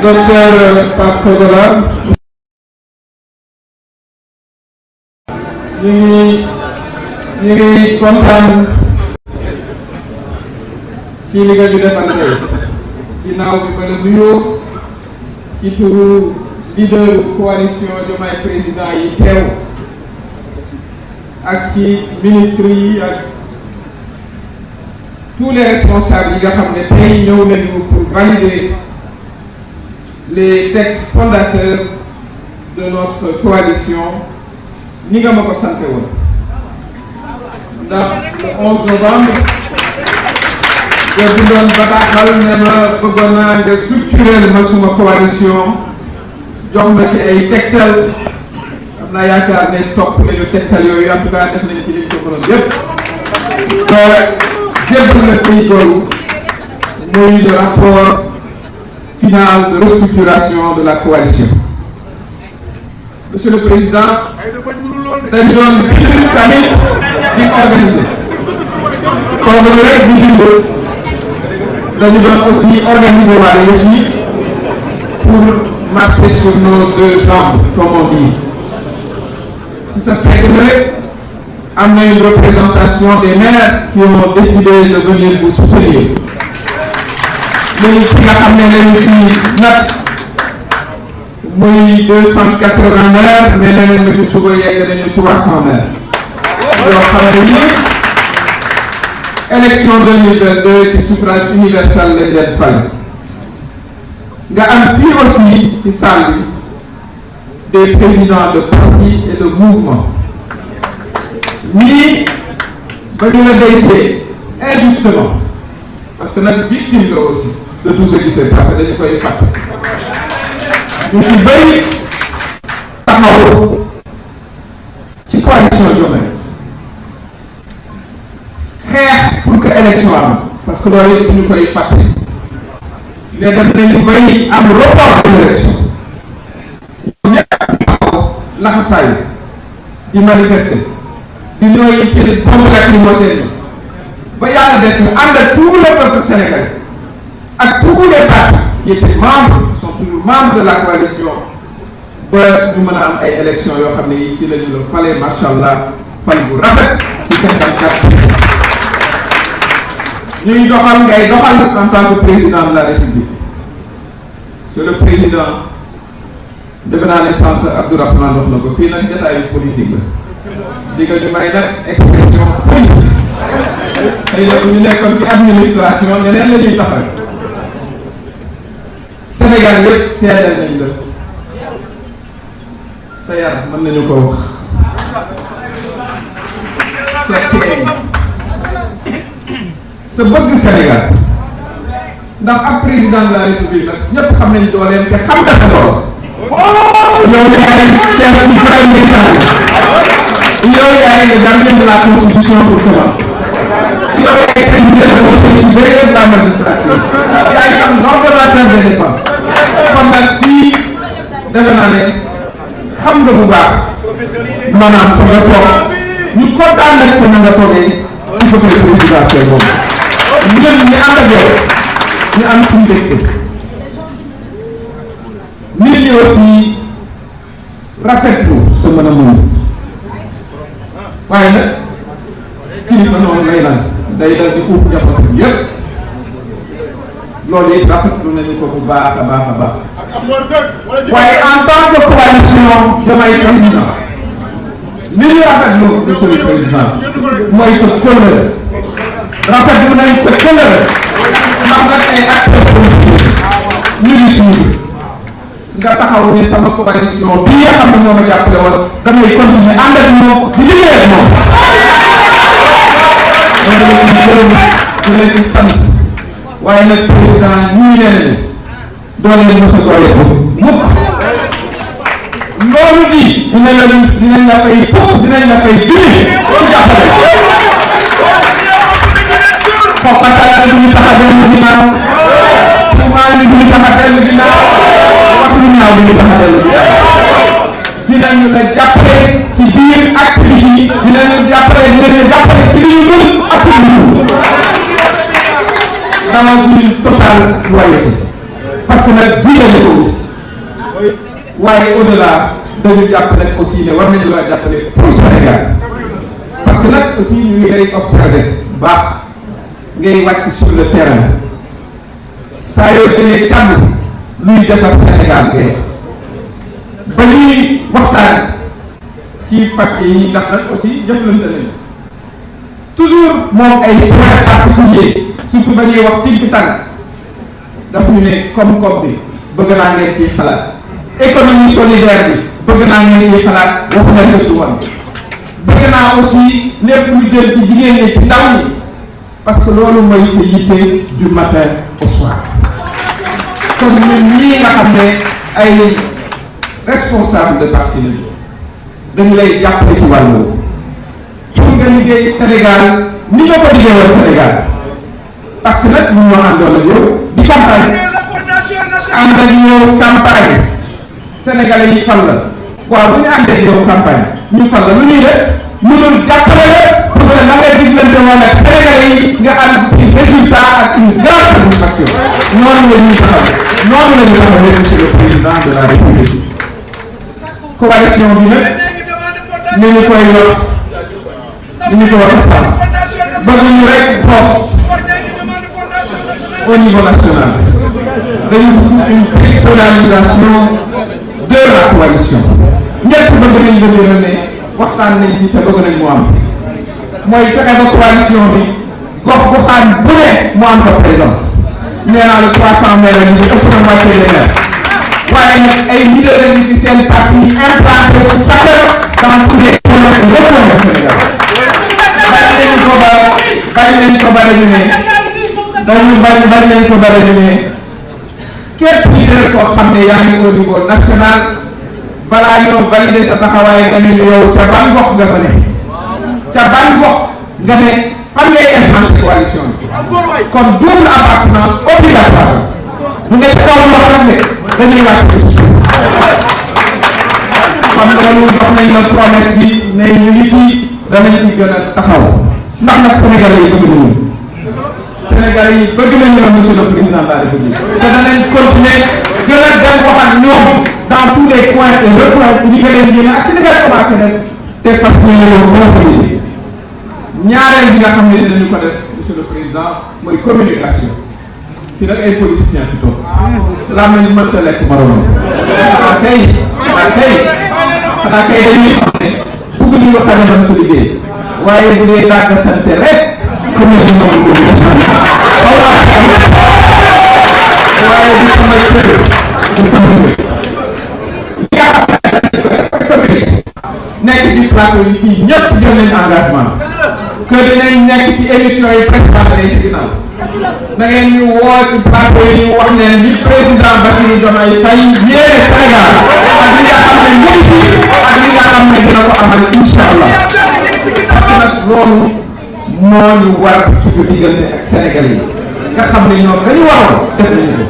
docteur Pape Kogola ñu ngi kontaan ci li nga ñu defal tey ginnaaw bi ma la nuyoo ci turu leader coalition Diomaye président yi teew ak ci ministre yi ak tous les responsables yi nga xam ne tey ñëw nañu pour valider les textes fondateurs de notre coalition ni nga ma ko sante woon ndax le 11 novembre nga bindoon bataaxal ne ma bëggoon naa nga structurer ma suma coalition jox ma ci ay tegtal am naa yaakaar ne topp nañu tegtal yooyu en tout cas def nañu ci liñ ko mënoon yépp jébbal na pays googu muy le rapport final de restructuration de la coalition. Monsieur le Président, dañu doon bind tamit di organiser comme rek di bind dañu doon aussi organiser waale yëf yi pour marcher sur nos deux jambes comme on dit. ci sa fekk rek am na une représentation des maires qui ont décidé de venir vous soutenir. muy ki nga xam ne lañu ci nat muy 280 maires mais leneen ma ci suba yegg nañu 300 maires yoo xam ne ni élection 2022 ci suffrage universel lañ leen fal nga am fii aussi ci salle bi des présidents de parti et de mouvement ñii ba ñu la déggee injustement parce que nag victime la aussi de tout ce qui s'est passé dañu koy fàtte ñu ci bëri taxaw ci coalition Diomaye xeex pour que élection am parce que loolu yëpp ñu koy fàtte ne def nañu bëri am report de l'élection ñoom ñëpp taxaw laxasaay di manifester di nooy ci bombe lacrymogène ba yàlla def ñu ànd ak tout le peuple sénégalais ak tous les partis qui étaient membres sont toujours membres de la coalition ba ñu mën a am ay élections yoo xam ne yi ci la ñu la fale macha allah fal bu rafet ci 54 ñuy doxal ngay doxal en tant que président de la république. Monsieur le président defe naa ne sant Abdourahmane wax na ko fii nag jotaayu politique la di nga ñu may nag expression politique xëy na ñu nekkoon ci administration ñeneen la ñuy taxaw Sénégal yëpp seedal nañ la sa yar mën nañu ko wax sa teey sa bëgg Sénégal ndax ak président de la république nag ñëpp xam nañ dooleem te xam nga sa bopp yow yaay chef suprême d'État yow yaay le gardien de la constitution pour commencer yow yaay président de conseil supérieur de la magistrature yaay am l'ordonnateur des dépenses kon nag fii defe naa ne xam nga bu baax maanaam fa nga toog ñu kontaan nag fa nga toogee il faut que le président c'est moom ñun ñu ànd ak yow ñu am ci mbégte nit ñi aussi rafetlu sa mën a mën waaye nag kilifa noonu lay lan day dal di uuf njabootam yëpp loolu it rafetlu nañu ko bu baax a baax a baax waaye en tant que coalition Diomaye président li ñu rafetlu monsieur le président mooy sa kóllëre rafetlu nañ sa kóllëre ndax nag ay acteurs politiques ñu ngi suivre nga taxaw ni sama coalition bii nga xam ne moo ma jàppale woon damay continuer ànd ak moom di liggéey ak moom di leen di sant waaye nag président ñii nee nañu doon leen mos a doole ko mukk loolu bi dinañ la fay fukk dinañ la fay junni ci jàppale xoqatal du ñu tax a dellu ginnaaw tuumaal du ñu tax a dellu ginnaaw wax lu ñaaw du ñu tax a dellu ginnaaw dinañu la jàppale ci biir activité yi dinañu jàppale ci li ñu bëgg dans une totale loyauté parce que nag diine ko aussi waaye au-delà dañu jàpp nag aussi ne war nañu la jàppale pour Sénégal parce que nag aussi ñu ngi lay observé baax ngay wàcc sur le terrain saa yoo jëlee kàddu luy defar Sénégal ngay ba ñuy waxtaan ci papier yi ndax nag aussi jëflante nañu toujours moom ay points particuliers surtout ba ñuy wax think tank daf ñu ne koom-koom bi bëgg naa ngeen ciy xalaat économie solidaire bi bëgg naa ngeen ciy xalaat wax na dëgg woon bëgg naa aussi lépp lu jël ci jigéen ñi ci ndaw ñi parce que loolu mooy sa yitte du matin au soir kon ñun ñii nga xam ne ay responsable de parti lañu dañu lay jàppale ci wàllu pour nga liggéey Sénégal ni nga ko liggéeyoon Sénégal parce que nag ñun ñoo àndoon ak yow di campagne ànd ak yow campagne sénégalais yi fal la waaw bu ñu àndee yow campagne ñu fal la lu ñuy def mënul jàppale la pour que la ngay diglante woon ak sénégalais yi nga am ci résultat ak une grande satisfaction noonu la ñuy taxaw noonu la ñuy taxawee monsieur le président de la république coalition bi nag ni ñu koy wax ni ñu ko waxee sax bëgguñu rek toog au niveau national dañu bëgg une tripolarisation de la coalition ñëpp bëgg nañ bëgg ne waxtaan nañ ci te bëgg nañ mu am mooy fexe ba coalition bi gox goxaan bu ne mu am ko présence nee naa la 300 maires la ñu ëpp na moitié des maires waaye nag ay leaders yi ci seen parti implanté wu chacun dans tous les domaines de Sénégal bàyyi nañ ko ba dañu ne bàyyi nañ ko ba dañu ne képp leader koo xam ne yaa ngi au niveau national balaa ñoo validé sa taxawaay nga ne yow ca ban gox nga fa ne ca ban gox nga ne fan ngay implanté coalition bi kon double appartenance obligatoire bu nekk kaw wax nag ne dañuy wàcc ci suuf xam loolu jox nañ la promesse bi ne ñu ngi ci danañ ci gën a taxaw ndax nag Sénégalais yi bëgg nañu Sénégalais yi bëgg nañu la monsieur le président de la République te danañ continuer gën a dem wax ak ñoom dans tous les coins et recoins ci ñi nga leen yéene ak ci li nga commencé def te fas yéene conseiller ñaareel bi nga xam ne dinañu ko def monsieur le président mooy communication fi nag ay politiciens ci toog laa mel ni mënta lekk moroom xanaa kay dañuy xam ne bëgg ñu waxtaane dama sa liggéey waaye bu dee dàgg sante rek comme ni ñu ko waaye du sama kër du sama kër nekk ci plateau yi fii ñëpp jël nañ engagement que dinañ nekk ci émission yi président yi ci ginnaaw da ngeen ñu woo ci plateau yi ñu wax leen li président Bassirou Diomaye Faye yéene Sénégal ak li nga xam ne ñu ngi fi ak li nga xam ne dina ko amal incha allah parce que nag loolu moo ñu war ci diggante ak Sénégalais yi nga xam ne ñoom dañu waroon def nañu ko